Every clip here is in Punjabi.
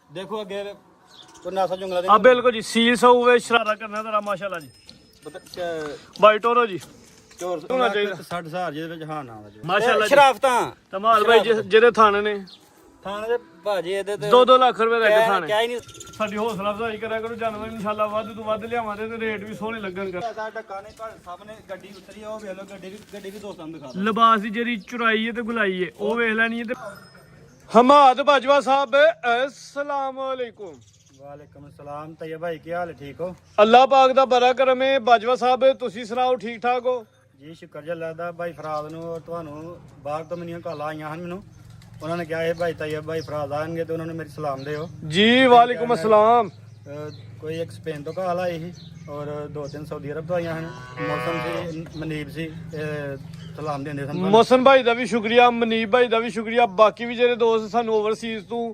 देखो अगे कोई नासा जुंगला दे ਆ ਬਿਲਕੁਲ ਜੀ ਸੀਲ ਸਊਵੇ ਸ਼ਰਾਰਾ ਕਰਨਾ ਤੇਰਾ ਮਾਸ਼ਾਅੱਲਾ ਜੀ ਬਾਈ ਟੋਰੋ ਜੀ ਚੋਰ ਹੋਣਾ ਚਾਹੀਦਾ 60,000 ਜਿਹਦੇ ਵਿੱਚ ਹਾਂ ਨਾ ਵਜੇ ਮਾਸ਼ਾਅੱਲਾ ਜੀ ਸ਼ਰਾਫਤਾਂ ਧਮਾਲ ਬਾਈ ਜਿਹੜੇ ਥਾਣੇ ਨੇ ਥਾਣੇ ਦੇ ਭਾਜੀ ਇਹਦੇ ਤੇ 2-2 ਲੱਖ ਰੁਪਏ ਦਾ ਇੱਕ ਥਾਣੇ ਕਿਆ ਹੀ ਨਹੀਂ ਸਾਡੀ ਹੌਸਲਾ ਅਫਜ਼ਾਈ ਕਰਿਆ ਕਰੋ ਜਾਨਵਰ ਇਨਸ਼ਾਅੱਲਾ ਵੱਧ ਤੋਂ ਵੱਧ ਲਿਆਵਾਂਗੇ ਤੇ ਰੇਟ ਵੀ ਸੋਹਣੇ ਲੱਗਣ ਕਰ ਸਾਡਾ ਟੱਕਾ ਨੇ ਘਰ ਸਾਹਮਣੇ ਗੱਡੀ ਉਤਰੀ ਆ ਉਹ ਵੇਖ ਲਓ ਗੱਡੀ ਵੀ ਦੋਸਤਾਂ ਨੂੰ ਦਿਖਾ ਦਿਓ ਲਿਬਾਸ ਦੀ ਜਿਹੜੀ ਚੁਰਾਈ ਹੈ ਤੇ ਗੁਲਾਈ ਹੈ ਉਹ ਵੇਖ ਲੈਣੀ ਹੈ ਤੇ ਹਮਾਦ ਬਾਜਵਾ ਸਾਹਿਬ अस्सलाम वालेकुम। ਵਾਲੇਕਮ ਅਸਲਾਮ ਤੈਯਬ ਭਾਈ ਕੀ ਹਾਲ ਹੈ ਠੀਕ ਹੋ ਅੱਲਾਹ ਪਾਕ ਦਾ ਬੜਾ ਕਰਮ ਹੈ ਬਾਜਵਾ ਸਾਹਿਬ ਤੁਸੀਂ ਸੁਣਾਓ ਠੀਕ ਠਾਕ ਹੋ ਜੀ ਸ਼ੁਕਰ ਜੀ ਅੱਲਾਹ ਦਾ ਭਾਈ ਫਰਾਦ ਨੂੰ ਔਰ ਤੁਹਾਨੂੰ ਬਾਹਰ ਤੋਂ ਮੈਨੂੰ ਕਾਲਾਂ ਆਈਆਂ ਹਨ ਮੈਨੂੰ ਉਹਨਾਂ ਨੇ ਕਿਹਾ ਇਹ ਭਾਈ ਤੈਯਬ ਭਾਈ ਫਰਾਦ ਆਣਗੇ ਤੇ ਉਹਨਾਂ ਨੂੰ ਮੇਰੀ ਸਲਾਮ ਦਿਓ ਜੀ ਵਾਲੇਕੁਮ अस्सलाम। ਕੋਈ ਇੱਕ ਸਪੇਨ ਤੋਂ ਕਾਲ ਆਈ ਸੀ ਔਰ 2-3 ਸਾਊਦੀ ਅਰਬ ਤੋਂ ਆਈਆਂ ਹਨ ਮੌਸਮ ਸੀ ਮਨੀਬ ਸੀ ਸਲਾਮ ਦਿੰਦੇ ਸਨ ਮੋਹਸਨ ਭਾਈ ਦਾ ਵੀ ਸ਼ੁਕਰੀਆ ਮਨੀਬ ਭਾਈ ਦਾ ਵੀ ਸ਼ੁਕਰੀਆ ਬਾਕੀ ਵੀ ਜਿਹੜੇ ਦੋਸਤ ਸਾਨੂੰ ਓਵਰਸੀਜ਼ ਤੋਂ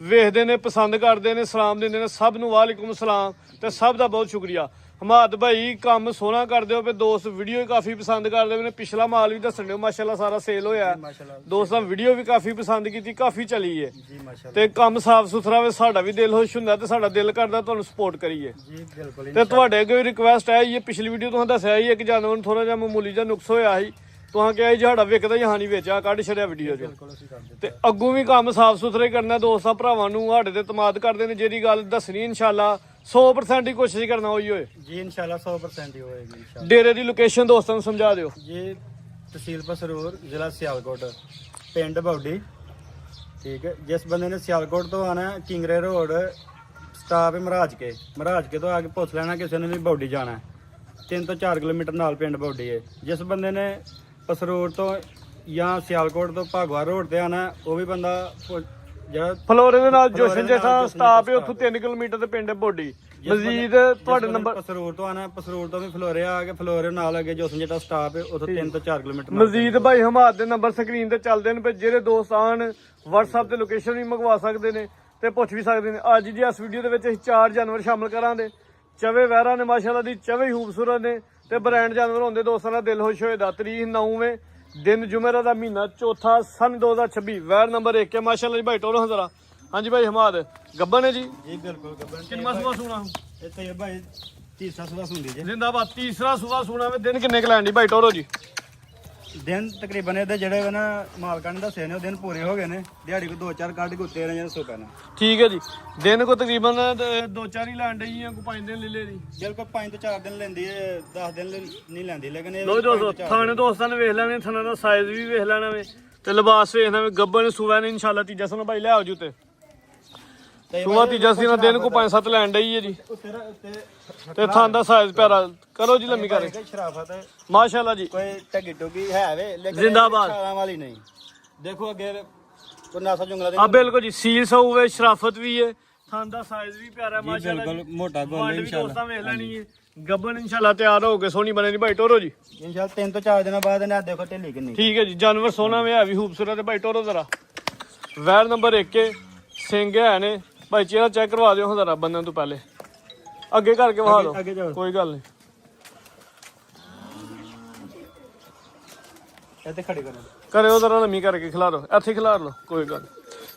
ਵੇਖਦੇ ਨੇ ਪਸੰਦ ਕਰਦੇ ਨੇ ਸਲਾਮ ਦਿੰਦੇ ਨੇ ਸਭ ਨੂੰ ਵਾਲੇਕੁਮ ਸਲਾਮ ਤੇ ਸਭ ਦਾ ਬਹੁਤ ਸ਼ੁਕਰੀਆ। ਹਮਾਦ ਭਾਈ ਕੰਮ ਸੋਹਣਾ ਕਰਦੇ ਹੋ ਤੇ ਦੋਸਤ ਵੀਡੀਓ ਵੀ ਕਾਫੀ ਪਸੰਦ ਕਰਦੇ ਨੇ ਪਿਛਲਾ ਮਾਲ ਵੀ ਦੱਸਣ ਦਿਓ ਮਾਸ਼ਾਅੱਲਾ ਸਾਰਾ ਸੇਲ ਹੋਇਆ ਦੋਸਤਾਂ ਵੀਡੀਓ ਵੀ ਕਾਫੀ ਪਸੰਦ ਕੀਤੀ ਕਾਫੀ ਚਲੀ ਹੈ ਜੀ ਮਾਸ਼ਾਅੱਲਾ ਤੇ ਕੰਮ ਸਾਫ ਸੁਥਰਾ ਵੇ ਸਾਡਾ ਵੀ ਦਿਲ ਖੁਸ਼ ਹੁੰਦਾ ਤੇ ਸਾਡਾ ਦਿਲ ਕਰਦਾ ਤੁਹਾਨੂੰ ਸਪੋਰਟ ਕਰੀਏ ਜੀ ਬਿਲਕੁਲ ਤੇ ਤੁਹਾਡੇ ਅੱਗੇ ਰਿਕੁਐਸਟ ਹੈ ਇਹ ਪਿਛਲੀ ਵੀਡੀਓ ਤੁਹਾਨੂੰ ਦੱਸਿਆ ਸੀ ਇੱਕ ਜਾਨਵਰ ਨੂੰ ਥੋੜਾ ਜਿਹਾ ਮਾਮੂਲੀ ਜਿਹਾ ਨੁਕਸ ਹੋਇਆ ਸੀ ਤੁਹਾਂ ਕਿਹਾ ਜੀ ਸਾਡਾ ਵਿਕਦਾ ਜਹਾਂ ਨਹੀਂ ਵੇਚਿਆ ਕੱਢ ਛੜਿਆ ਵੀਡੀਓ ਚੋਂ ਬਿਲਕੁਲ ਅਸੀਂ ਕਰਦੇ ਤੇ ਅੱਗੋਂ ਵੀ ਕੰਮ ਸਾਫ ਸੁਥਰੇ ਕਰਨਾ ਦੋਸਤਾਂ ਭਰਾਵਾਂ ਨੂੰ ਸਾਡੇ ਤੇ ਇਤਮਾਦ ਕਰਦੇ ਨੇ ਜਿਹੜੀ ਗੱਲ ਦੱਸਣੀ ਇਨਸ਼ਾਅੱਲਾ 100% ਹੀ ਕੋਸ਼ਿਸ਼ ਕਰਨਾ ਹੋਈ ਹੋਏ ਜੀ ਇਨਸ਼ਾਅੱਲਾ 100% ਹੀ ਹੋਏਗੀ ਇਨਸ਼ਾਅੱਲਾ ਡੇਰੇ ਦੀ ਲੋਕੇਸ਼ਨ ਦੋਸਤਾਂ ਨੂੰ ਸਮਝਾ ਦਿਓ ਜੀ ਤਹਿਸੀਲ ਪਸਰੂਰ ਜ਼ਿਲ੍ਹਾ ਸਿਆਲਕੋਟ ਪਿੰਡ ਬੌਡੀ ਠੀਕ ਹੈ ਜਿਸ ਬੰਦੇ ਨੇ ਸਿਆਲਕੋਟ ਤੋਂ ਆਣਾ ਕਿੰਗਰੇ ਰੋਡ ਸਟਾਪ ਹੈ ਮਹਾਰਾਜ ਕੇ ਤੋਂ ਆ ਕੇ ਪੁੱਛ ਲੈਣਾ ਕਿਸੇ ਨੇ ਵੀ ਬੌਡੀ ਜਾਣਾ 3 ਤੋਂ 4 ਕਿਲੋਮੀਟਰ ਨਾਲ ਪਿੰਡ ਬੌਡੀ ਹੈ ਜਿਸ ਬੰਦੇ ਨੇ ਪਸਰੂਰ ਤੋਂ ਜਾਂ ਸਿਆਲਕੋਟ ਤੋਂ ਭਾਗਵਾ ਰੋਡ ਤੇ ਆਣਾ ਉਹ ਵੀ ਬੰਦਾ ਜਿਹੜਾ ਫਲੋਰੇ ਦੇ ਨਾਲ ਜੋਸ਼ਨ ਜੈਸਾ ਸਟਾਪ ਹੈ ਉੱਥੋਂ 3 ਕਿਲੋਮੀਟਰ ਤੇ ਪਿੰਡ ਬੋਡੀ ਮਜ਼ੀਦ ਤੁਹਾਡੇ ਨੰਬਰ ਪਸਰੂਰ ਤੋਂ ਆਣਾ ਪਸਰੂਰ ਤੋਂ ਵੀ ਫਲੋਰੇ ਆ ਕੇ ਫਲੋਰੇ ਨਾਲ ਅੱਗੇ ਜੋਸ਼ਨ ਜਿਹੜਾ ਸਟਾਪ ਹੈ ਉੱਥੋਂ 3 ਤੋਂ 4 ਕਿਲੋਮੀਟਰ ਮਜ਼ੀਦ ਭਾਈ ਹਮਾਦ ਦੇ ਨੰਬਰ ਸਕਰੀਨ ਤੇ ਚੱਲਦੇ ਨੇ ਜਿਹੜੇ ਦੋਸਤ ਆਣ WhatsApp ਤੇ ਲੋਕੇਸ਼ਨ ਵੀ ਮੰਗਵਾ ਸਕਦੇ ਨੇ ਤੇ ਪੁੱਛ ਵੀ ਸਕਦੇ ਨੇ ਅੱਜ ਦੀ ਇਸ ਵੀਡੀਓ ਦੇ ਵਿੱਚ ਅਸੀਂ 4 ਜਾਨਵਰ ਸ਼ਾਮਲ ਕਰਾਂਗੇ ਚਵੇ ਵਹਿਰਾ ਨੇ ਮਾਸ਼ਾਅੱਲਾ ਦੀ ਚਵੇ ਖੂਬਸੂਰਤ ਨੇ ਤੇ ਬ੍ਰਾਂਡ ਜਾਨਵਰ ਹੁੰਦੇ ਦੋਸਤਾਂ ਦਾ ਦਿਲ ਖੁਸ਼ ਹੋਏਦਾ ਤਰੀਕ 9ਵੇਂ ਦਿਨ ਜੁਮੇਰਾ ਦਾ ਮਹੀਨਾ ਚੌਥਾ ਸਨ 2026 ਵੈਰ ਨੰਬਰ 1 ਹੈ ਮਾਸ਼ਾਅੱਲਾ ਜੀ ਭਾਈ ਟੋਰੋ ਜ਼ਰਾ ਹਾਂਜੀ ਭਾਈ ਹਮਾਦ ਗੱਬਨ ਹੈ ਜੀ ਜੀ ਬਿਲਕੁਲ ਗੱਬਨ ਕਿੰਨਾ ਸੁਆ ਸੁਣਾ ਇਹ ਤੇ ਭਾਈ ਤੀਸਰਾ ਸੁਬਾ ਸੁਣਦੀ ਜੀ ਜ਼ਿੰਦਾਬਾਦ ਤੀਸਰਾ ਸੁਆ ਸੁਣਾ ਵੇ ਦਿਨ ਕਿੰਨੇ ਕਲੈਂਡੀ ਭਾਈ ਟੋਰੋ ਜੀ ਦਿਨ ਤਕਰੀਬਨ ਇਹਦੇ ਜਿਹੜੇ ਨਾ ਮਾਲਕਾਂ ਨੇ ਦੱਸੇ ਨੇ ਉਹ ਦਿਨ ਪੂਰੇ ਹੋ ਗਏ ਨੇ ਦਿਹਾੜੀ ਕੋ 2-4 ਕੱਢ ਕੇ ਉੱਤੇ ਰਹਿ ਸੋ ਪੈਣਾ ਠੀਕ ਹੈ ਜੀ ਦਿਨ ਕੋ ਤਕਰੀਬਨ 2-4 ਹੀ ਲੈਣ ਡਈ ਆ ਕੋ 5 ਦਿਨ ਲੈ ਲੈ ਦੀ ਬਿਲਕੁਲ 5 ਤੋਂ 4 ਦਿਨ ਲੈਂਦੀ ਹੈ 10 ਦਿਨ ਨਹੀਂ ਲੈਂਦੀ ਲੇਕਿਨ ਇਹ ਲੋ ਦੋਸਤੋ ਥਾਣੇ ਦੋਸਤਾਂ ਨੇ ਵੇਖ ਲੈਣੇ ਥਾਣਾ ਦਾ ਸਾਈਜ਼ ਵੀ ਵੇਖ ਲੈਣਾ ਵੇ ਤੇ ਲਿਬਾਸ ਵੇਖਣਾ ਵੇ ਗੱਬਨ ਸੂਆ ਨੇ ਇਨਸ਼ਾਅੱਲਾ ਤੀਜਾ ਸਨ ਭਾਈ ਲੈ ਆਓ ਜੀ ਉੱਤੇ ਸੂਆ ਤੀਜਾ ਸੀ ਨਾ ਦਿਨ ਕੋ 5-7 ਲੈਣ ਡਈ ਹੈ ਜੀ ਤੇ ਥਾਂ ਦਾ ਸਾਈਜ਼ ਪਿਆਰਾ ਕਰੋ ਜੀ ਲੰਮੀ ਕਰ ਸ਼ਰਾਫਤ ਮਾਸ਼ਾਅੱਲਾ ਜੀ ਕੋਈ ਟੱਗੀ ਟੁਗੀ ਹੈ ਵੇ ਲੇਕਿਨ ਜ਼ਿੰਦਾਬਾਦ ਵਾਲੀ ਨਹੀਂ ਦੇਖੋ ਅੱਗੇ ਕੋਈ ਨਾਸਾ ਜੁੰਗਲਾ ਦੇ ਆ ਬਿਲਕੁਲ ਜੀ ਸੀਲ ਸਊਵੇ ਸ਼ਰਾਫਤ ਵੀ ਹੈ ਥਾਂ ਦਾ ਸਾਈਜ਼ ਵੀ ਪਿਆਰਾ ਮਾਸ਼ਾਅੱਲਾ ਬਿਲਕੁਲ ਮੋਟਾ ਗੋਲ ਇਨਸ਼ਾਅੱਲਾ ਦੋਸਤਾਂ ਵੇਖ ਲੈਣੀ ਹੈ ਗੱਬਨ ਇਨਸ਼ਾਅੱਲਾ ਤਿਆਰ ਹੋ ਕੇ ਸੋਹਣੀ ਬਣੇ ਦੀ ਭਾਈ ਟੋਰੋ ਜੀ ਇਨਸ਼ਾਅੱਲਾ 3 ਤੋਂ 4 ਦਿਨਾਂ ਬਾਅਦ ਇਹਨਾਂ ਦੇਖੋ ਢਿੱਲੀ ਕਿੰਨੀ ਠੀਕ ਹੈ ਜੀ ਜਾਨਵਰ ਸੋਹਣਾ ਵੇ ਹੈ ਵੀ ਖੂਬਸੂਰਤ ਹੈ ਭਾਈ ਟੋਰੋ ਜ਼ਰਾ ਵੈਰ ਨੰਬਰ 1 ਹੈ ਸਿੰਘ ਹੈ ਨੇ ਭਾਈ ਚਿਹਰਾ ਚੈੱਕ ਕਰਵਾ ਦਿਓ ਜ਼ਰਾ ਬੰਦਨ ਤੋਂ ਪਹਿਲੇ ਅੱਗੇ ਕਰਕੇ ਵਹਾ ਦਿਓ ਕੋਈ ਗੱਲ ਨਹੀਂ ਇੱਥੇ ਖੜੀ ਕਰੋ ਕਰਿਓ ਜ਼ਰਾ ਲੰਮੀ ਕਰਕੇ ਖਿਲਾ ਦਿਓ ਇੱਥੇ ਖਿਲਾ ਲਓ ਕੋਈ ਗੱਲ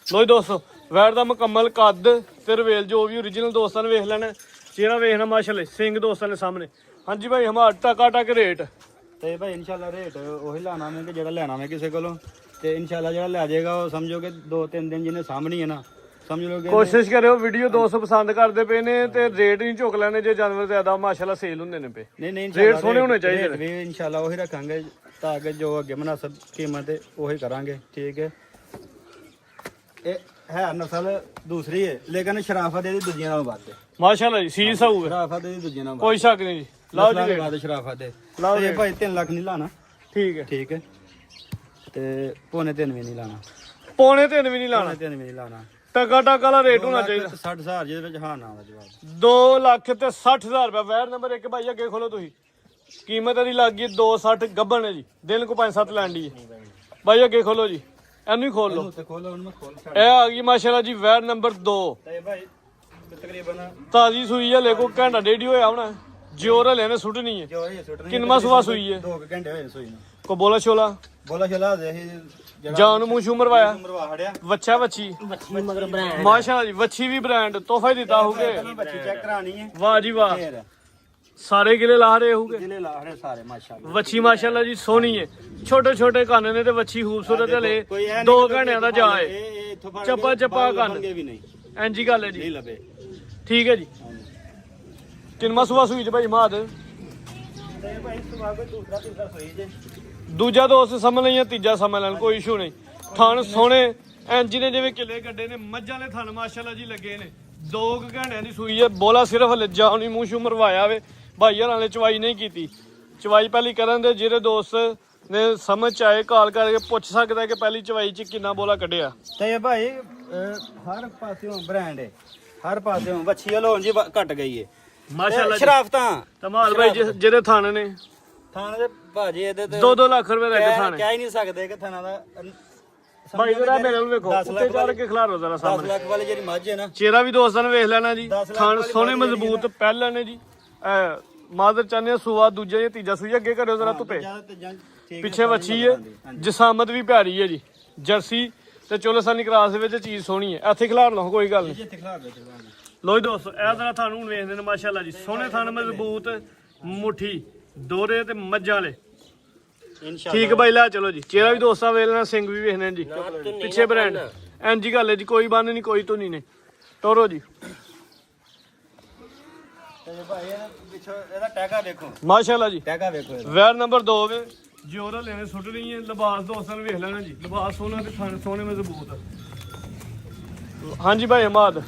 ਲੋ ਜੀ ਦੋਸਤੋ ਵੈਰ ਦਾ ਮੁਕੰਮਲ ਕੱਦ ਤੇ ਰਵੇਲ ਜੋ ਵੀ ਓਰੀਜਨਲ ਦੋਸਤਾਂ ਨੇ ਵੇਖ ਲੈਣਾ ਚਿਹਰਾ ਵੇਖਣਾ ਮਾਸ਼ਾਅੱਲਾ ਸਿੰਘ ਦੋਸਤਾਂ ਦੇ ਸਾਹਮਣੇ ਹਾਂਜੀ ਭਾਈ ਹਮਾਰ ਟਕਾ ਟਕ ਰੇਟ ਤੇ ਭਾਈ ਇਨਸ਼ਾਅੱਲਾ ਰੇਟ ਉਹੀ ਲਾਣਾ ਮੈਂ ਕਿ ਜਿਹੜਾ ਲੈਣਾ ਮੈਂ ਕਿਸੇ ਕੋਲੋਂ ਤੇ ਇਨਸ਼ਾਅੱਲਾ ਜਿਹੜਾ ਲੈ ਜਾਏਗਾ ਉਹ ਸਮਝੋ ਕਿ 2-3 ਦਿਨ ਜਿਹਨੇ ਸਾਹਮਣੀ ਹੈ ਨਾ ਸਮਝ ਲੋਗੇ ਕੋਸ਼ਿਸ਼ ਕਰਿਓ ਵੀਡੀਓ ਦੋਸਤ ਪਸੰਦ ਕਰਦੇ ਪਏ ਨੇ ਤੇ ਰੇਟ ਨਹੀਂ ਝੁਕ ਲੈਣੇ ਜੇ ਜਾਨਵਰ ਜ਼ਿਆਦਾ ਮਾਸ਼ਾਅੱਲਾ ਸੇਲ ਹੁੰਦੇ ਨੇ ਪਏ ਨਹੀਂ ਰੇਟ ਸੋਹਣੇ ਹੋਣੇ ਚਾਹੀਦੇ ਵੀ ਇਨਸ਼ਾਅੱਲਾ ਉਹੀ ਰੱਖਾਂਗੇ ਤਾਂ ਕਿ ਜੋ ਅੱਗੇ ਮੁਨਾਸਬ ਕੀਮਤ ਹੈ ਉਹੀ ਕਰਾਂਗੇ ਠੀਕ ਹੈ ਇਹ ਹੈ ਨਸਲ ਦੂਸਰੀ ਹੈ ਲੇਕਿਨ ਸ਼ਰਾਫਤ ਇਹਦੀ ਦੂਜੀਆਂ ਨਾਲੋਂ ਵੱਧ ਹੈ ਮਾਸ਼ਾਅੱਲਾ ਜੀ ਸੀਸ ਹੋਊਗਾ ਸ਼ਰਾਫਤ ਇਹਦੀ ਦੂਜੀਆਂ ਨਾਲੋਂ ਕੋਈ ਸ਼ੱਕ ਨਹੀਂ ਜੀ ਲਾਓ ਜੀ ਵੱਧ ਸ਼ਰਾਫਤ ਹੈ ਲਾਓ ਤੇ ਭਾਈ 3 ਲੱਖ ਨਹੀਂ ਲਾਣਾ ਠੀਕ ਹੈ ਤੇ ਪੌਣੇ 3 ਵੀ ਨਹੀਂ ਲਾਣਾ ਪੌਣੇ 3 ਵੀ ਨਹੀਂ ਲਾਣਾ 3 ਵੀ ਨਹੀਂ ਲਾਣਾ ਟਕਾ ਟਕ ਵਾਲਾ ਰੇਟ ਹੋਣਾ ਚਾਹੀਦਾ 60,000 ਜਿਹਦੇ ਵਿੱਚ ਹਾਂ ਨਾ ਦਾ ਜਵਾਬ 2 ਲੱਖ ਤੇ 60,000 ਰੁਪਏ ਵੈਰ ਨੰਬਰ 1 ਭਾਈ ਅੱਗੇ ਖੋਲੋ ਤੁਸੀਂ ਕੀਮਤ ਇਹਦੀ ਲੱਗ ਗਈ 260 ਗੱਬਣ ਹੈ ਜੀ ਦਿਨ ਕੋ 5-7 ਲੈਂਡੀ ਹੈ ਭਾਈ ਅੱਗੇ ਖੋਲੋ ਜੀ ਇਹਨੂੰ ਹੀ ਖੋਲ ਲਓ ਤੇ ਖੋਲੋ ਹੁਣ ਮੈਂ ਖੋਲ ਛੱਡ ਇਹ ਆ ਗਈ ਮਾਸ਼ਾਅੱਲਾ ਜੀ ਵੈਰ ਨੰਬਰ 2 ਤੇ ਭਾਈ ਤਕਰੀਬਨ ਤਾਜ਼ੀ ਸੂਈ ਹੈ ਲੇਕੋ ਘੰਟਾ ਡੇਢ ਹੋਇਆ ਹੋਣਾ ਜੋਰ ਹਲੇ ਨੇ ਸੁੱਟਣੀ ਹੈ ਜੋ ਇਹ ਸੁੱਟ ਕਿੰਨਵਾਂ ਸੂਆ ਸੂਈ ਹੈ 2 ਘੰਟੇ ਹੋਏ ਸੂਈ ਨੂੰ ਕੋ ਬੋਲਾ ਛੋਲਾ ਬੋਲਾ ਚਲਾ ਦੇ ਜਾਨ ਨੂੰ ਮੂੰਹ ਛੂ ਮਰਵਾਇਆ ਮਰਵਾ ਹੜਿਆ ਵੱਛਾ ਵੱਛੀ ਮਗਰ ਬ੍ਰਾਂਡ ਮਾਸ਼ਾਅੱਲਾ ਜੀ ਵੱਛੀ ਵੀ ਬ੍ਰਾਂਡ ਤੋਹਫਾ ਹੀ ਦਿੱਤਾ ਹੋਗੇ ਬੱਚੀ ਚੈੱਕ ਕਰਾਣੀ ਹੈ ਵਾਹ ਜੀ ਵਾਹ ਫੇਰ ਸਾਰੇ ਗਿਲੇ ਲਾ ਰਹੇ ਹੋਗੇ ਜ਼ਿਲ੍ਹੇ ਲਾ ਹੜੇ ਸਾਰੇ ਮਾਸ਼ਾਅੱਲਾ ਵੱਛੀ ਮਾਸ਼ਾਅੱਲਾ ਜੀ ਸੋਹਣੀ ਹੈ ਛੋਟੇ ਛੋਟੇ ਕੰਨ ਨੇ ਤੇ ਵੱਛੀ ਖੂਬਸੂਰਤ ਹਲੇ 2 ਘੰਟਿਆਂ ਦਾ ਜਾ ਹੈ ਇਹ ਇੱਥੋਂ ਫੜ ਚੱਪਾ ਚੱਪਾ ਕੰਨ ਵੀ ਨਹੀਂ ਇੰਜੀ ਗੱਲ ਹੈ ਜੀ ਨਹੀਂ ਲੱਭੇ ਠੀਕ ਹੈ ਜੀ ਕਿੰਨਾ ਸੁਬਾ ਸੂਈ ਚ ਭਾਈ ਮਾਦ ਤੇ ਭਾਈ ਸੁਭਾ ਕੋਈ ਦੂਸਰਾ ਤੀਸਰਾ ਸੋਈ ਜੇ ਦੂਜਾ ਦੋਸਤ ਸਮਝ ਲਈਆਂ ਤੀਜਾ ਸਮਝ ਲੈਣ ਕੋਈ ਇਸ਼ੂ ਨਹੀਂ ਥਣ ਸੋਹਣੇ ਇੰਜੀ ਨੇ ਜਿਵੇਂ ਕਿਲੇ ਗੱਡੇ ਨੇ ਮੱਝਾਂ ਦੇ ਥਣ ਮਾਸ਼ਾਅੱਲਾ ਜੀ ਲੱਗੇ ਨੇ 2 ਘੰਟਿਆਂ ਦੀ ਸੂਈ ਹੈ ਬੋਲਾ ਸਿਰਫ ਹਲੇ ਜਾਣੀ ਮੂੰਹ ਸ਼ੂ ਮਰਵਾਇਆ ਵੇ ਭਾਈ ਹਰਾਂ ਨੇ ਚਵਾਈ ਨਹੀਂ ਕੀਤੀ ਚਵਾਈ ਪਹਿਲੀ ਕਰਨ ਦੇ ਜਿਹੜੇ ਦੋਸਤ ਨੇ ਸਮਝ ਚ ਆਏ ਕਾਲ ਕਰਕੇ ਪੁੱਛ ਸਕਦਾ ਕਿ ਪਹਿਲੀ ਚਵਾਈ ਚ ਕਿੰਨਾ ਬੋਲਾ ਕੱਢਿਆ ਤੇ ਭਾਈ ਹਰ ਪਾਸਿਓਂ ਬ੍ਰਾਂਡ ਹੈ ਹਰ ਪਾਸਿਓਂ ਵੱਛੀ ਹਲੋਂ ਜੀ ਘਟ ਗਈ ਹੈ ਮਾਸ਼ਾਅੱਲਾ ਜੀ ਸ਼ਰਾਫਤਾਂ ਧਮਾਲ ਭਾਈ ਜਿਹੜੇ ਥਾਣੇ ਨੇ ਥਾਣੇ ਦੇ ਭਾਜੀ ਇਹਦੇ ਤੇ 2-2 ਲੱਖ ਰੁਪਏ ਦਾ ਇੱਕ ਥਾਣੇ ਕਹਿ ਹੀ ਨਹੀਂ ਸਕਦੇ ਕਿ ਥਾਣਾ ਦਾ ਭਾਈ ਜਰਾ ਮੇਰੇ ਨੂੰ ਵੇਖੋ 10 ਉੱਤੇ ਚੜ ਕੇ ਖਿਲਾਰੋ ਜ਼ਰਾ 10 ਸਾਹਮਣੇ ਲੱਖ ਵਾਲੀ ਜਿਹੜੀ ਮੱਝ ਹੈ ਨਾ ਚਿਹਰਾ ਵੀ ਦੋਸਤਾਂ ਨੇ ਵੇਖ ਲੈਣਾ ਜੀ 10 ਲੱਖ ਥਣ ਵਾਲੀ ਸੋਹਣੇ ਮੱਝ ਮਜ਼ਬੂਤ ਪਹਿਲਾਂ ਨੇ ਜੀ ਮਾਦਰ ਚਾਹਨੇ ਸੂਆ ਦੂਜਾ ਜਾਂ ਤੀਜਾ ਸੂਈ ਅੱਗੇ ਕਰਿਓ ਜ਼ਰਾ ਧੁੱਪੇ ਪਿੱਛੇ ਵੱਛੀ ਹੈ ਜਸਾਮਤ ਵੀ ਪਿਆਰੀ ਹੈ ਜੀ ਜਰਸੀ ਤੇ ਚੋਲਸਾਨੀ ਕਰਾਸ ਦੇ ਵਿੱਚ ਚੀਜ਼ ਸੋਹਣੀ ਹੈ ਇੱਥੇ ਖਿਲਾਰ ਲਓ ਕੋਈ ਗੱਲ ਨਹੀਂ ਲੋ ਜੀ ਦੋਸਤੋ ਇਹ ਜ਼ਰਾ ਤੁਹਾਨੂੰ ਹੁਣ ਵੇਖਦੇ ਨੇ ਮਾਸ਼ਾਅੱਲਾ ਜੀ ਸੋਹਣੇ ਥਣ ਮਜ਼ਬੂਤ ਮੁੱਠੀ ਦੋਰੇ ਤੇ ਮੱਝਾਂ ਵਾਲੇ ਠੀਕ ਬਾਈ ਲੈ ਚਲੋ ਜੀ ਚਿਹਰਾ ਵੀ ਦੋਸਤਾਂ ਵੇਖ ਲੈਣਾ ਸਿੰਘ ਵੀ ਵੇਖਣੇ ਜੀ ਪਿੱਛੇ ਬ੍ਰਾਂਡ ਐਂਜੀ ਗੱਲ ਹੈ ਜੀ ਕੋਈ ਬੰਨ ਨਹੀਂ ਕੋਈ ਧੁਨੀ ਨੇ ਟੋਰੋ ਜੀ ਤੇ ਭਾਈ ਇਹਦਾ ਪਿੱਛੋਂ ਇਹਦਾ ਟੈਗਾ ਦੇਖੋ ਮਾਸ਼ਾਅੱਲਾ ਜੀ ਟੈਗਾ ਵੇਖੋ ਇਹਦਾ ਵੈਰ ਨੰਬਰ 2 ਵੇ ਜੋਰਾ ਲੈਣੇ ਸੁੱਟ ਰਹੀ ਹੈ ਲਿਬਾਸ ਦੋਸਤਾਂ ਨੂੰ ਵੇਖ ਲੈਣਾ ਜੀ ਲਿਬਾਸ ਸੋਹਣਾ ਤੇ ਥਣ ਸੋਹਣੇ ਮਜ਼ਬੂਤ ਹਾਂਜੀ ਭਾਈ ਹਮਾਦ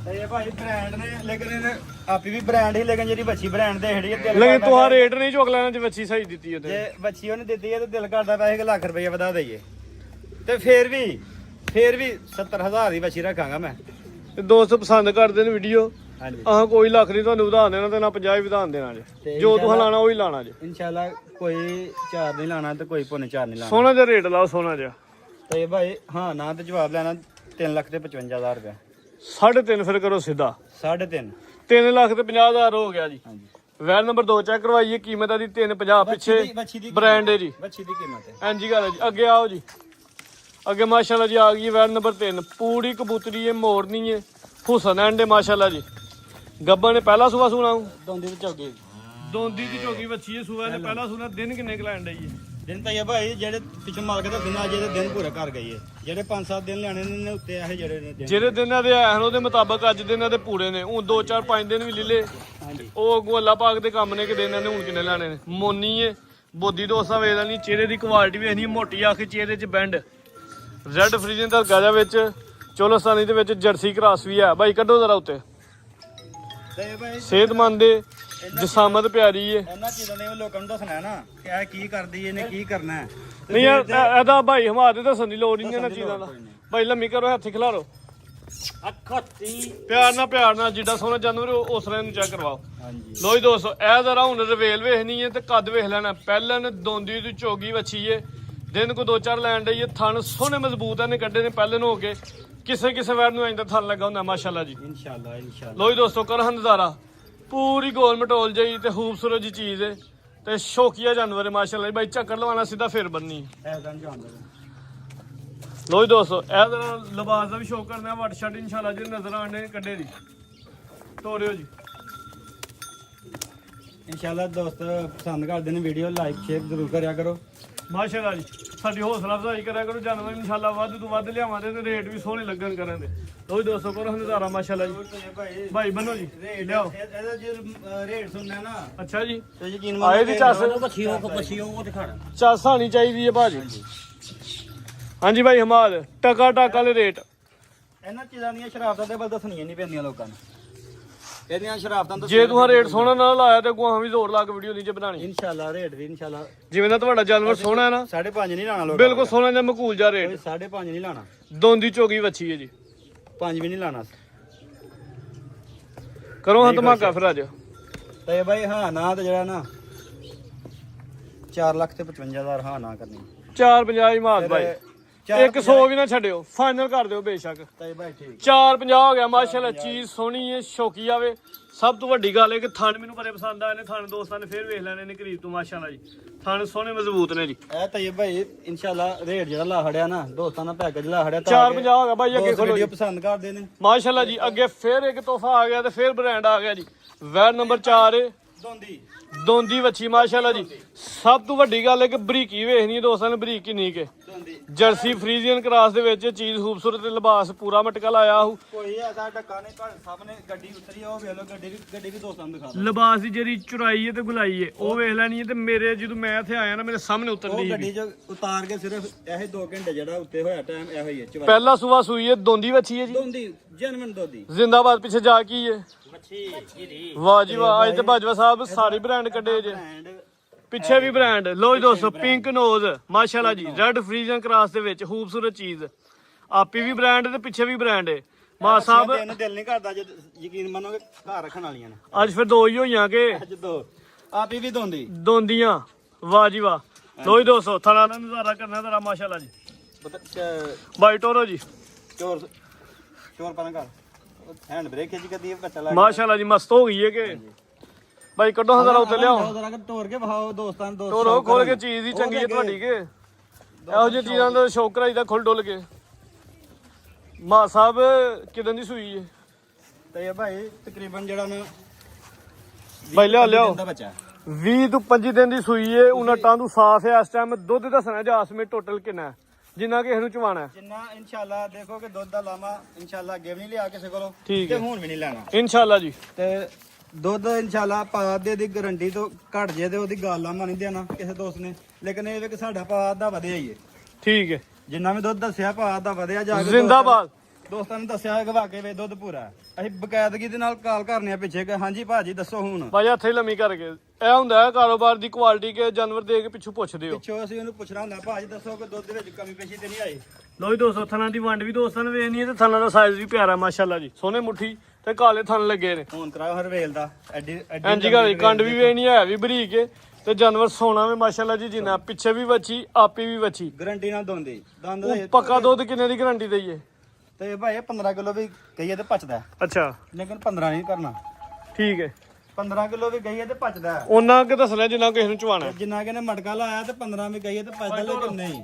ਤੇ ਇਹ ਭਾਈ ਬ੍ਰਾਂਡ ਨੇ ਲੇਕਿਨ ਇਹਨੇ ਆਪੀ ਵੀ ਬ੍ਰਾਂਡ ਹੀ ਲੇਕਿਨ ਜਿਹੜੀ ਬੱਚੀ ਬ੍ਰਾਂਡ ਦੇ ਹੜੀ ਲੇਕਿਨ ਤੁਹਾ ਰੇਟ ਨਹੀਂ ਚੁੱਕ ਲੈਣਾ ਜੇ ਵੱਛੀ ਸਹੀ ਦਿੱਤੀ ਉਹਦੇ ਜੇ ਬੱਚੀ ਉਹਨੇ ਦਿੱਤੀ ਹੈ ਤੇ ਦਿਲ ਕਰਦਾ ਪਿਆ ਕਿ ਲੱਖ ਰੁਪਏ ਵਧਾ ਦਈਏ ਤੇ ਫੇਰ ਵੀ 70000 ਦੀ ਬੱਚੀ ਰੱਖਾਂਗਾ ਮੈਂ ਤੇ ਦੋਸਤ ਪਸੰਦ ਕਰਦੇ ਨੇ ਵੀਡੀਓ ਹਾਂਜੀ ਆਹ ਕੋਈ ਲੱਖ ਨਹੀਂ ਤੁਹਾਨੂੰ ਵਧਾ ਦੇਣਾ ਤੇ ਨਾ 50 ਹੀ ਵਧਾ ਦੇਣਾ ਜੇ ਜੋ ਤੁਸੀਂ ਲਾਣਾ ਉਹੀ ਲਾਣਾ ਜੇ ਇਨਸ਼ਾਅੱਲਾ ਕੋਈ 4 ਨਹੀਂ ਲਾਣਾ ਤੇ ਕੋਈ ਪੌਣੇ 4 ਨਹੀਂ ਲਾਣਾ ਸੋਹਣਾ ਜਿਹਾ ਰੇਟ ਲਾਓ ਸੋਹਣਾ ਜਿਹਾ ਤੇ ਭਾਈ ਹਾਂ ਨਾ ਤੇ ਜਵਾਬ ਲੈਣਾ 3,55,000 ਰੁਪਏ 3.5 ਫਿਰ ਕਰੋ ਸਿੱਧਾ 3.5 3,50,000 ਹੋ ਗਿਆ ਜੀ ਹਾਂਜੀ ਵੈਨ ਨੰਬਰ 2 ਚੈੱਕ ਕਰਵਾਈਏ ਕੀਮਤ ਦੀ 350 ਪਿੱਛੇ ਬੱਚੀ ਦੀ ਬ੍ਰਾਂਡ ਹੈ ਜੀ ਬੱਚੀ ਦੀ ਕੀਮਤ ਹੈ ਐਂਜੀ ਗੱਲ ਹੈ ਜੀ ਅੱਗੇ ਆਓ ਜੀ ਅੱਗੇ ਮਾਸ਼ਾਅੱਲਾ ਜੀ ਆ ਗਈ ਵੈਨ ਨੰਬਰ 3 ਪੂਰੀ ਕਬੂਤਰੀ ਹੈ ਮੋਰਨੀ ਹੈ ਹੁਸਨ ਐਂਡ ਹੈ ਮਾਸ਼ਾਅੱਲਾ ਜੀ ਗੱਬਾ ਨੇ ਪਹਿਲਾ ਸੂਆ ਸੁਣਾ ਦੋਂਦੀ ਵਿੱਚ ਹੋ ਗਈ ਦੋਂਦੀ ਦੀ ਚੋਗੀ ਵੱਛੀ ਹੈ ਸੂਆ ਨੇ ਪਹਿਲਾ ਸੁਣਾ ਦਿਨ ਕਿੰਨੇ ਕਲੈਂਡ ਹੈ ਜੀ ਦਿਨ ਤਾਂ ਇਹ ਭਾਈ ਜਿਹੜੇ ਪਿੱਛੇ ਮਾਲਕ ਦਾ ਦਿਨ ਅਜੇ ਦੇ ਦਿਨ ਪੂਰੇ ਕਰ ਗਈ ਹੈ ਜਿਹੜੇ 5-7 ਦਿਨ ਲੈਣੇ ਨੇ ਉੱਤੇ ਇਹ ਜਿਹੜੇ ਨੇ ਦਿਨ। ਜਿਹੜੇ ਦਿਨਾਂ ਦੇ ਆਏ ਹਨ ਉਹਦੇ ਮੁਤਾਬਕ ਅੱਜ ਦਿਨਾਂ ਦੇ ਪੂਰੇ ਨੇ ਉਹ 2-4-5 ਦਿਨ ਵੀ ਲੀਲੇ ਹਾਂਜੀ ਉਹ ਅੱਗੋਂ ਅੱਲਾ ਪਾਕ ਦੇ ਕੰਮ ਨੇ ਕਿ ਦਿਨਾਂ ਨੇ ਹੁਣ ਕਿੰਨੇ ਲੈਣੇ ਨੇ ਮੋਨੀ ਏ ਬੋਦੀ ਦੋਸਤਾਂ ਵੇਖ ਲੈਣੀ ਚਿਹਰੇ ਦੀ ਕੁਆਲਿਟੀ ਵੇਖਣੀ ਮੋਟੀ ਆਖ ਚਿਹਰੇ 'ਚ ਬੈਂਡ ਰੈੱਡ ਫਰੀਜ਼ਨ ਦਾ ਗਾਜਾ ਵਿੱਚ ਚੋਲਸਤਾਨੀ ਦੇ ਵਿੱਚ ਜਰਸੀ ਕਰਾਸ ਵੀ ਹੈ ਬਾਈ ਕੱਢੋ ਜ਼ਰਾ ਉੱਤੇ ਤੇ ਭਾਈ ਸਿਹਤਮੰਦ ਏ ਜਸਾਮਤ ਪਿਆਰੀ ਏ ਇਹਨਾਂ ਚੀਜ਼ਾਂ ਨੇ ਲੋਕਾਂ ਨੂੰ ਦੱਸਣਾ ਨਾ ਕਿ ਇਹ ਕੀ ਕਰਦੀ ਇਹਨੇ ਕੀ ਕਰਨਾ ਹੈ ਨਹੀਂ ਯਾਰ ਇਹਦਾ ਭਾਈ ਹਮਾਰੇ ਦੱਸਣ ਦੀ ਲੋੜ ਨਹੀਂ ਇਹਨਾਂ ਚੀਜ਼ਾਂ ਦਾ ਭਾਈ ਲੰਮੀ ਕਰੋ ਹੱਥ ਖਿਲਾਰੋ ਪਿਆਰ ਨਾਲ ਜਿੱਡਾ ਸੋਹਣਾ ਜਾਨਵਰ ਉਸ ਤਰ੍ਹਾਂ ਨੂੰ ਚੈੱਕ ਕਰਵਾਓ ਹਾਂਜੀ ਲੋ ਜੀ ਦੋਸਤੋ ਇਹ ਜ਼ਰਾ ਹੁਣ ਰਵੇਲ ਵੇਖਣੀ ਹੈ ਤੇ ਕੱਦ ਵੇਖ ਲੈਣਾ ਪਹਿਲਾਂ ਨੇ ਦੋਂਦੀ ਦੀ ਝੋਗੀ ਵੱਛੀ ਏ ਦਿਨ ਕੋ 2-4 ਲੈਣ ਡਈ ਏ ਥਣ ਸੋਹਣੇ ਮਜ਼ਬੂਤ ਨੇ ਕੱਢੇ ਨੇ ਪਹਿਲੇ ਨੂੰ ਹੋ ਕੇ ਕਿਸੇ ਵੈਰ ਨੂੰ ਇੰਦਾ ਥਣ ਲੱਗਾ ਹੁੰਦਾ ਮਾਸ਼ਾਅੱਲਾ ਜੀ ਇਨਸ਼ਾਅੱਲਾ ਲੋ ਜੀ ਦੋਸਤੋ ਕਰੋ ਨਜ਼ਾਰਾ ਪੂਰੀ ਗੋਲ ਮਟੋਲ ਜਾਈ ਤੇ ਖੂਬਸੂਰਤ ਜੀ ਚੀਜ਼ ਏ ਤੇ ਸ਼ੌਕੀਆ ਜਾਨਵਰ ਹੈ ਮਾਸ਼ਾਅੱਲਾ ਜੀ ਬਾਈ ਚੱਕਰ ਲਵਾਣਾ ਸਿੱਧਾ ਫੇਰ ਬੰਨੀ ਐਦਾਂ ਜਾਣਦਾ ਲੋ ਜੀ ਦੋਸਤੋ ਇਹ ਜ਼ਰਾ ਲਿਬਾਸ ਦਾ ਵੀ ਸ਼ੌਕ ਕਰਦੇ ਆ ਵੱਟ ਛੱਡ ਇਨਸ਼ਾਅੱਲਾ ਜੀ ਨਜ਼ਰ ਆਣੇ ਕੱਢੇ ਦੀ ਤੋਰਿਓ ਜੀ ਇਨਸ਼ਾਅੱਲਾ ਦੋਸਤ ਪਸੰਦ ਕਰਦੇ ਨੇ ਵੀਡੀਓ ਲਾਈਕ ਸ਼ੇਅਰ ਜ਼ਰੂਰ ਕਰਿਆ ਕਰੋ ਮਾਸ਼ਾਅੱਲਾ ਜੀ ਸਾਡੀ ਹੌਸਲਾ ਅਫਜ਼ਾਈ ਕਰਿਆ ਕਰੋ ਜਾਨਵਰ ਇਨਸ਼ਾਅੱਲਾ ਵੱਧ ਤੋਂ ਵੱਧ ਲਿਆਵਾਂਗੇ ਤੇ ਰੇਟ ਵੀ ਸੋਹਣੇ ਲੱਗਣ ਕਰਾਂਗੇ ਲੋ ਜੀ ਦੋਸਤੋ ਕਰੋ ਨਜ਼ਾਰਾ ਮਾਸ਼ਾਅੱਲਾ ਜੀ ਭਾਈ ਬੰਨੋ ਜੀ ਲਿਆਓ ਇਹਦਾ ਜੇ ਰੇਟ ਸੁਣਨਾ ਨਾ ਅੱਛਾ ਜੀ ਤੇ ਯਕੀਨ ਆਏ ਦੀ ਚੱਸ ਪਛੀਓ ਉਹ ਦਿਖਾਣਾ ਚੱਸ ਆਣੀ ਚਾਹੀਦੀ ਹੈ ਭਾਜੀ ਹਾਂਜੀ ਭਾਈ ਹਮਾਦ ਟਕਾ ਵਾਲੇ ਰੇਟ ਇਹਨਾਂ ਚੀਜ਼ਾਂ ਦੀਆਂ ਸ਼ਰਾਫਤਾਂ ਤੇ ਬਲ ਦੱਸਣੀਆਂ ਨਹੀਂ ਪੈਂਦੀਆਂ ਲੋਕਾਂ ਨੂੰ ਇਹਦੀਆਂ ਸ਼ਰਾਫਤਾਂ ਤਾਂ ਜੇ ਤੁਸੀਂ ਰੇਟ ਸੋਹਣਾ ਨਾਲ ਲਾਇਆ ਤੇ ਗੋਹਾਂ ਵੀ ਜ਼ੋਰ ਲਾ ਕੇ ਵੀਡੀਓ ਨੀਚੇ ਬਣਾਣੀ ਇਨਸ਼ਾਅੱਲਾ ਰੇਟ ਵੀ ਇਨਸ਼ਾਅੱਲਾ ਜਿਵੇਂ ਦਾ ਤੁਹਾਡਾ ਜਾਨਵਰ ਸੋਹਣਾ ਹੈ ਨਾ 5.5 ਨਹੀਂ ਲਾਣਾ ਲੋਕਾਂ ਬਿਲਕੁਲ ਸੋਹਣਾ ਜਿਹਾ ਮਕੂਲ ਜਿਹਾ ਰੇਟ 5.5 ਨਹੀਂ ਲਾਣਾ ਦੋਂਦੀ ਚੋਗੀ ਵੱਛੀ ਹੈ ਜੀ 5 ਵੀ ਨਹੀਂ ਲਾਣਾ ਕਰੋ ਹਾਂ ਧਮਾਕਾ ਫਿਰ ਅੱਜ ਤੇ ਬਾਈ ਹਾਂ ਨਾ ਤੇ ਜਿਹੜਾ ਨਾ 4,55,000 ਹਾਂ ਨਾ ਕਰਨੀ 450 ਹੀ ਮਾਸ ਭਾਈ 100 ਵੀ ਨਾ ਛੱਡਿਓ, ਫਾਈਨਲ ਕਰ ਦਿਓ ਬੇਸ਼ੱਕ। ਤਾਏ ਭਾਈ ਠੀਕ 450 ਹੋ ਗਿਆ ਮਾਸ਼ਾਅੱਲਾ। ਚੀਜ਼ ਸੋਹਣੀ ਹੈ, ਸ਼ੌਕੀ ਆਵੇ। ਸਭ ਤੋਂ ਵੱਡੀ ਗੱਲ ਹੈ ਕਿ ਥਣ ਮੈਨੂੰ ਬੜੇ ਪਸੰਦ ਆਏ ਨੇ। ਥਣ ਦੋਸਤਾਂ ਨੇ ਫੇਰ ਵੇਖ ਲੈਣੇ ਨੇ ਕਰੀਬ ਤੋਂ ਮਾਸ਼ਾਅੱਲਾ ਜੀ। ਥਣ ਸੋਹਣੇ ਮਜ਼ਬੂਤ ਨੇ ਜੀ। ਇਹ ਤਾਏ ਭਾਈ ਇਨਸ਼ਾਅੱਲਾ ਰੇਟ ਜਿਹੜਾ ਲਾ ਖੜਿਆ ਨਾ ਦੋਸਤਾਂ ਨਾਲ ਪੈਕੇਜ ਲਾ ਖੜਿਆ 450 ਹੋ ਗਿਆ ਬਾਈ। ਅੱਗੇ ਖੋਲੋ ਵੀਡੀਓ ਜੀ ਪਸੰਦ ਕਰਦੇ ਨੇ ਮਾਸ਼ਾਅੱਲਾ ਜੀ। ਅੱਗੇ ਫੇਰ ਇੱਕ ਤੋਹਫਾ ਆ ਗਿਆ ਤੇ ਫੇਰ ਬ੍ਰਾਂਡ ਆ ਗਿਆ ਜੀ। ਵੈਰ ਨੰਬਰ 4 ਹੈ ਦੋਂਦੀ ਦੋਂਦੀ ਵੱਛੀ ਮਾਸ਼ਾਅੱਲਾ ਜੀ। ਸਭ ਤੋਂ ਵੱਡੀ ਗੱਲ ਹੈ ਕਿ ਬਰੀਕੀ ਵੇਖਣੀ ਹੈ ਦੋਸਤਾਂ ਨੇ, ਬਰੀਕ ਕਿੰਨੀ ਕੇ ਦੋਂਦੀ ਜਰਸੀ ਫਰੀਜ਼ੀਅਨ ਕ੍ਰਾਸ ਦੇ ਵਿੱਚ ਚੀਜ਼ ਖੂਬਸੂਰਤ ਤੇ ਲਿਬਾਸ ਪੂਰਾ ਮਟਕਾ ਲਾਇਆ ਹੋ। ਕੋਈ ਐਸਾ ਡੱਕਾ ਨਹੀਂ ਪਰ ਸਭ ਨੇ ਗੱਡੀ ਉਤਰੀ ਉਹ ਵੇਖ ਲਓ ਗੱਡੀ ਵੀ ਦੋਸਤਾਂ ਨੂੰ ਦਿਖਾ ਦਿਓ। ਲਿਬਾਸ ਦੀ ਜਿਹੜੀ ਚੁਰਾਈ ਹੈ ਤੇ ਗੁਲਾਈ ਹੈ ਉਹ ਵੇਖ ਲੈਣੀ ਹੈ। ਤੇ ਮੇਰੇ ਜਦੋਂ ਮੈਂ ਇੱਥੇ ਆਇਆ ਨਾ ਮੇਰੇ ਸਾਹਮਣੇ ਉਹ ਉਤਰਦੀ ਗੱਡੀ ਸੀ। ਚ ਉਤਾਰ ਕੇ ਸਿਰਫ ਇਹ 2 ਘੰਟੇ ਜਿਹੜਾ ਉੱਤੇ ਹੋਇਆ ਟਾਈਮ ਇਹੋ ਹੀ ਹੈ ਚਵਾਈ ਪਹਿਲਾ ਸੂਆ ਸੂਈ ਹੈ ਦੋਂਦੀ ਵੱਛੀ ਹੈ ਜੀ। ਦੋਂਦੀ ਜਨਮਨ ਦੋਦੀ ਜ਼ਿੰਦਾਬਾਦ ਪਿੱਛੇ ਜਾ ਕੀ ਹੈ। ਮੱਛੀ ਜੀ ਵਾਹ ਜੀ ਵਾਹ। ਅੱਜ ਤੇ ਬਾਜਵਾ ਸਾਹਿਬ ਸਾਰੇ ਬ੍ਰਾਂਡ ਕੱਢੇ ਜੇ। ਬ੍ਰਾਂਡ ਪਿੱਛੇ ਵੀ ਬ੍ਰਾਂਡ ਲੋ ਜੀ ਦੋਸਤੋ। ਪਿੰਕ ਨੋਜ਼ ਮਾਸ਼ਾਅੱਲਾ ਜੀ। ਰੈਡ ਫਰੀਜ਼ਨ ਕ੍ਰਾਸ ਦੇ ਵਿੱਚ ਖੂਬਸੂਰਤ ਚੀਜ਼। ਆਪੀ ਵੀ ਬ੍ਰਾਂਡ ਤੇ ਪਿੱਛੇ ਵੀ ਬ੍ਰਾਂਡ ਹੈ। ਮਾ ਸਾਹਿਬ ਇਹਨੂੰ ਦਿਲ ਨਹੀਂ ਕਰਦਾ ਜੇ ਯਕੀਨ ਮੰਨੋਗੇ ਘਰ ਰੱਖਣ ਵਾਲੀਆਂ ਨੇ ਅੱਜ ਫਿਰ ਦੋ ਹੀ ਹੋਈਆਂ ਕਿ ਅੱਜ ਦੋ ਆਪੀ ਵੀ ਦੋਂਦੀ ਦੋਂਦੀਆਂ। ਵਾਹ ਜੀ ਵਾਹ। ਲੋ ਜੀ ਦੋਸਤੋ ਥਣਾ ਦਾ ਨਜ਼ਾਰਾ ਕਰਨਾ ਤੇਰਾ ਮਾਸ਼ਾਅੱਲਾ ਜੀ। ਬਾਈ ਟੋਰੋ ਜੀ ਚੋਰ ਚੋਰ ਪਰਾਂ ਕਰ ਹੈਂਡ ਬ੍ਰੇਕ ਖਿੱਚ ਕੇ ਦੀ ਬੱਚਾ ਲੱਗ ਮਾਸ਼ਾਅੱਲਾ ਜੀ। ਮਸਤ ਹੋ ਗਈ ਹੈ ਕਿ ਬਾਈ ਕੱਢੋ ਹਜ਼ਾਰਾ ਉੱਤੇ ਲਿਆਓ। ਜ਼ਰਾ ਤੋੜ ਕੇ ਵਹਾਓ ਦੋਸਤਾਂ ਨੂੰ ਦੋਸਤ ਟੋਰੋ ਖੋਲ ਕੇ ਚੀਜ਼ ਹੀ ਚੰਗੀ ਹੈ ਤੁਹਾਡੀ ਕੇ। ਇਹੋ ਜਿਹੀ ਚੀਜ਼ਾਂ ਦਾ ਸ਼ੌਕ ਕਰਾਈਦਾ ਖੁੱਲ ਡੁੱਲ ਕੇ। ਮਾ ਸਾਹਿਬ ਕਿਦਾਂ ਦੀ ਸੂਈ ਹੈ ਤੇ ਇਹ ਭਾਈ ਤਕਰੀਬਨ ਜਿਹੜਾ ਨਾ ਬਾਈ ਲਿਆਓ ਦਾ ਬੱਚਾ 20 ਤੋਂ 25 ਦਿਨ ਦੀ ਸੂਈ ਹੈ। ਉਹਨਾਂ ਟਾਂਦੂ ਸਾਫ ਹੈ। ਇਸ ਟਾਈਮ ਦੁੱਧ ਦੱਸਣਾ ਜਾਸਮੇ ਟੋਟਲ ਕਿੰਨਾ ਹੈ, ਜਿੰਨਾ ਕਿਸੇ ਨੂੰ ਚਵਾਣਾ ਹੈ। ਜਿੰਨਾ ਇਨਸ਼ਾਅੱਲਾ ਦੇਖੋ ਕਿ ਦੁੱਧ ਦਾ ਲਾਮਾ ਇਨਸ਼ਾਅੱਲਾ ਅੱਗੇ ਵੀ ਨਹੀਂ ਲਿਆ ਕਿਸੇ ਕੋਲੋਂ ਠੀਕ ਤੇ ਹੈ ਹੁਣ ਵੀ ਨਹੀਂ ਲੈਣਾ। ਇਨਸ਼ਾਅੱਲਾ ਜੀ। ਤੇ ਦੁੱਧ ਇਨਸ਼ਾਅੱਲਾ ਪਾ ਦੇ ਦੀ ਗਾਰੰਟੀ ਤੋਂ ਘਟ ਜੇ ਤੇ ਉਹਦੀ ਗੱਲ ਲਾਮਾ ਨਹੀਂ ਦੇਣਾ ਕਿਸੇ ਦੋਸਤ ਨੇ। ਲੇਕਿਨ ਇਹ ਵੇ ਕਿ ਸਾਡਾ ਪਾ ਦਾ ਵਧਿਆ ਹੀ ਹੈ। ਠੀਕ ਹੈ ਜਿੰਨਾ ਵੀ ਦੁੱਧ ਦੱਸਿਆ ਪਾ ਦਾ ਵਧਿਆ ਜਾ ਕੇ ਜ਼ਿੰਦਾਬਾਦ। ਦੋਸਤਾਂ ਨੂੰ ਦੱਸਿਆ ਕਿ ਵਾਕਈ ਵੇ ਦੁੱਧ ਪੂਰਾ ਹੈ। ਅਸੀਂ ਬਕਾਇਦਗੀ ਦੇ ਨਾਲ ਕਾਲ ਕਰਨੇ ਆ ਪਿੱਛੇ ਕਿ ਹਾਂਜੀ ਭਾਜੀ ਦੱਸੋ ਹੁਣ। ਭਾਈ ਹੱਥੇ ਹੀ ਲੰਮੀ ਕਰਕੇ ਇਹ ਹੁੰਦਾ ਹੈ ਕਾਰੋਬਾਰ ਦੀ ਕੁਆਲਿਟੀ ਕੇ ਜਾਨਵਰ ਦੇ ਕੇ ਪਿੱਛੋਂ ਪੁੱਛਦੇ ਹੋ। ਪਿੱਛੋਂ ਅਸੀਂ ਉਹਨੂੰ ਪੁੱਛਣਾ ਹੁੰਦਾ ਭਾਜੀ ਦੱਸੋ ਕਿ ਦੁੱਧ ਦੇ ਵਿੱਚ ਕਮੀ ਪੇਸ਼ੀ ਤੇ ਨਹੀਂ ਆਈ। ਲੋ ਜੀ ਦੋਸਤੋ ਥਣਾ ਦੀ ਵੰਡ ਵੀ ਦੋਸਤਾਂ ਨੇ ਵੇਖਣੀ ਹੈ ਤੇ ਥਣਾ ਦਾ ਸਾਈਜ਼ ਵੀ ਪਿਆਰਾ ਮਾਸ਼ਾਅੱਲਾ ਜੀ। ਸੋਹਣੇ ਮੁੱਠੀ ਤੇ ਕਾਲੇ ਥਣ ਲੱਗੇ ਨੇ। ਹੁਣ ਕਰਾਓ ਹਰਵੇਲ ਦਾ ਐਡੀ ਐਂਜੀ ਗੱਲ ਕੰਡ ਵੀ ਵੇਖਣੀ ਹੈ ਵੀ ਬਰੀਕ ਹੈ ਤੇ ਜਾਨਵਰ ਸੋਹਣਾ ਵੀ ਮਾਸ਼ਾਅੱਲਾ ਜੀ। ਜਿੰਨਾ ਪਿੱਛੇ ਵੀ ਵੱਛੀ ਆਪੀ ਵੀ ਵੱਛੀ। ਗਾਰੰਟੀ ਨਾਲ ਦੋਂਦੀ ਦੰਦ ਉਹ ਦੇ ਪੱਕਾ ਦੁੱਧ ਕਿੰਨੇ ਦੀ ਗਾਰੰਟੀ ਦਈਏ? ਤੇ ਭਾਈ 15 ਕਿਲੋ ਵੀ ਕਹੀਏ ਤੇ ਪਚਦਾ ਹੈ। ਅੱਛਾ ਲੇਕਿਨ 15 ਨਹੀਂ ਕਰਨਾ। ਠੀਕ ਹੈ। 15 ਕਿਲੋ ਵੀ ਕਹੀਏ ਤੇ ਪਚਦਾ ਹੈ। ਉਹਨਾਂ ਕਿ ਦੱਸਣਾ ਜਿੰਨਾ ਕਿਸੇ ਨੂੰ ਚਵਾਣਾ ਹੈ। ਜਿੰਨਾ ਕਿ ਨੇ ਮਟਕਾ ਲਾਇਆ ਤੇ 15 ਵੀ ਕਹੀਏ ਤੇ ਪਚਦਾ ਲੇਕਿਨ ਨਹੀਂ।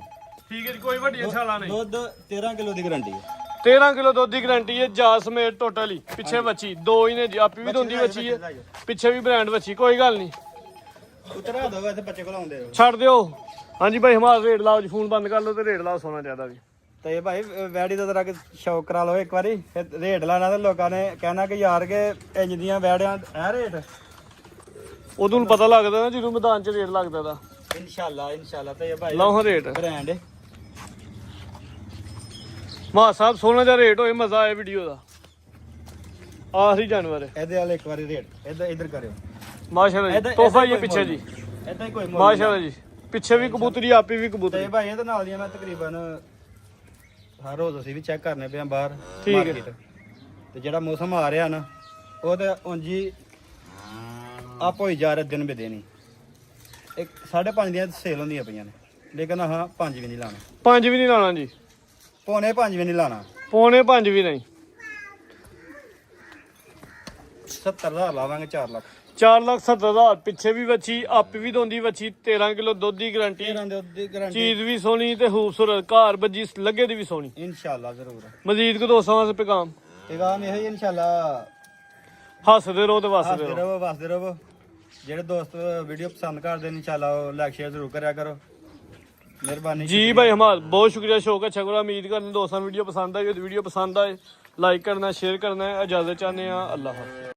ਠੀਕ ਹੈ ਜੀ ਕੋਈ ਵੱਡੀਆਂ ਛਾਲਾਂ ਨਹੀਂ। ਦੁੱਧ 13 ਕਿਲੋ ਦੀ ਗਾਰੰਟੀ ਹੈ। 13 ਕਿਲੋ ਦੁੱਧ ਦੀ ਗਾਰੰਟੀ ਹੈ ਜਾਸਮੇਟ ਟੋਟਲ ਹੀ। ਪਿੱਛੇ ਵੱਛੀ ਦੋ ਹੀ ਨੇ ਜੀ। ਆਪੀ ਵੀ ਦੋਂਦੀ ਵੱਛੀ ਹੈ ਪਿੱਛੇ ਵੀ ਬ੍ਰਾਂਡ ਵੱਛੀ। ਕੋਈ ਗੱਲ ਨਹੀਂ ਉਤਰਾ ਦੋ ਵੈਸੇ ਬੱਚੇ ਕੋਲ ਆਉਂਦੇ ਹੋ। ਛੱਡ ਦਿਓ। ਹਾਂਜੀ ਭਾਈ ਹਮਾਰ ਰੇਟ ਲਾਓ ਜੀ। ਫੋਨ ਬੰਦ ਕਰ ਲਓ ਤੇ ਰੇਟ ਲਾਓ ਸੋਨਾ ਜ਼ਿਆਦਾ ਵੀ। ਤੇ ਭਾਈ ਵੈੜੀ ਦਾ ਜ਼ਰਾ ਕਿ ਸ਼ੌਕ ਕਰਾ ਲਓ ਇੱਕ ਵਾਰੀ ਫਿਰ ਰੇਟ ਲਾਣਾ ਤੇ ਲੋਕਾਂ ਨੇ ਕਹਿਣਾ ਕਿ ਯਾਰ ਕਿ ਇੰਜ ਦੀਆਂ ਵੈੜਿਆਂ ਇਹ ਰੇਟ। ਉਦੋਂ ਨੂੰ ਪਤਾ ਲੱਗਦਾ ਨਾ ਜਦੋਂ ਮੈਦਾਨ 'ਚ ਰੇਟ ਲੱਗਦਾ ਦਾ। ਇਨਸ਼ਾਅੱਲਾ ਤੇ ਭਾਈ ਲਾਓ ਹਾਂ ਰੇਟ। ਬ੍ਰਾਂਡ ਮਾ ਸਾਹਿਬ ਸੋਨਾ ਦਾ ਰੇਟ ਹੋਏ ਮਜ਼ਾ ਆਏ ਵੀਡੀਓ ਦਾ। ਆਖਰੀ ਜਾਨਵਰ ਹੈ ਇਹਦੇ ਵਾਲੇ ਇੱਕ ਵਾਰੀ ਰੇਟ ਇੱਧਰ ਕਰਿਓ। ਮਾਸ਼ਾਅੱਲਾ ਜੀ। ਤੋਹਫਾ ਹੀ ਹੈ ਪਿੱਛੇ ਜੀ। ਇਦਾਂ ਹੀ ਕੋਈ ਮੁੱਲ ਮਾਸ਼ਾਅੱਲਾ ਜੀ। ਪਿੱਛੇ ਵੀ ਕਬੂਤਰੀ ਆਪੀ ਵੀ ਤੇ ਕਬੂਤਰੀ। ਭਾਈ ਇਹਦੇ ਨਾਲ ਦੀਆਂ ਮੈਂ ਤਕਰੀਬਨ ਹਰ ਰੋਜ਼ ਅਸੀਂ ਵੀ ਚੈੱਕ ਕਰਨੇ ਪਿਆ ਬਾਹਰ ਠੀਕ ਹੈ। market। ਤੇ ਜਿਹੜਾ ਮੌਸਮ ਆ ਰਿਹਾ ਨਾ ਉਹ ਤੇ ਉਂਝੀ ਆਪ ਹੋਈ ਜਾ ਰਿਹਾ ਦਿਨ ਬੇ ਦਿਨ ਹੀ। ਇੱਕ 5.5 ਦੀਆਂ ਸੇਲ ਹੁੰਦੀਆਂ ਪਈਆਂ ਨੇ ਲੇਕਿਨ ਹਾਂ 5 ਵੀ ਨਹੀਂ ਲਾਣਾ। 5 ਵੀ ਨਹੀਂ ਲਾਣਾ ਜੀ। ਪੌਣੇ 5 ਵੀ ਨਹੀਂ ਲਾਣਾ। ਪੌਣੇ 5 ਵੀ ਨਹੀਂ। 70,000 ਲਾਵਾਂਗੇ 4 ਲੱਖ। 4,70,000 ਪਿੱਛੇ ਵੀ ਵੱਛੀ ਆਪੀ ਵੀ ਦੋਂਦੀ ਵੱਛੀ 13 ਕਿਲੋ ਦੁੱਧ ਦੀ ਗਾਰੰਟੀ। 13 ਦੇ ਉੱਤੇ ਗਾਰੰਟੀ ਚੀਜ਼ ਵੀ ਸੋਹਣੀ ਤੇ ਖੂਬਸੂਰਤ ਘਰ ਬੱਜੀ ਲੱਗੇ ਦੀ ਵੀ ਸੋਹਣੀ। ਇਨਸ਼ਾਅੱਲਾ ਜ਼ਰੂਰ। ਮਜ਼ੀਦ ਕੋ ਦੋਸਤਾਂ ਵਾਸਤੇ ਪੈਗਾਮ ਪੈਗਾਮ ਇਹ ਹੀ ਇਨਸ਼ਾਅੱਲਾ ਹੱਸਦੇ ਰਹੋ ਤੇ ਵਸਦੇ ਹੱਸਦੇ ਰਹੋ। ਰਹੋ ਵਸਦੇ ਰਹੋ। ਜਿਹੜੇ ਦੋਸਤ ਵੀਡੀਓ ਪਸੰਦ ਕਰਦੇ ਨੇ ਇਨਸ਼ਾਅੱਲਾ ਉਹ ਲਾਈਕ ਸ਼ੇਅਰ ਜ਼ਰੂਰ ਕਰਿਆ ਕਰੋ। ਮਿਹਰਬਾਨੀ ਜੀ ਭਾਈ ਹਮਾਦ ਬਹੁਤ ਸ਼ੁਕਰੀਆ। ਸ਼ੌਕ ਅੱਛਾ ਕਰੋ। ਉਮੀਦ ਕਰਦੇ ਦੋਸਤਾਂ ਵੀਡੀਓ ਪਸੰਦ ਆਈ। ਵੀਡੀਓ ਪਸੰਦ ਆਏ ਲਾਈਕ ਕਰਨਾ ਸ਼ੇਅਰ ਕਰਨਾ। ਇਜਾਜ਼ਤ ਚਾਹੁੰਦੇ ਆ। ਅੱਲਾਹ ਹਾਫਿਜ਼।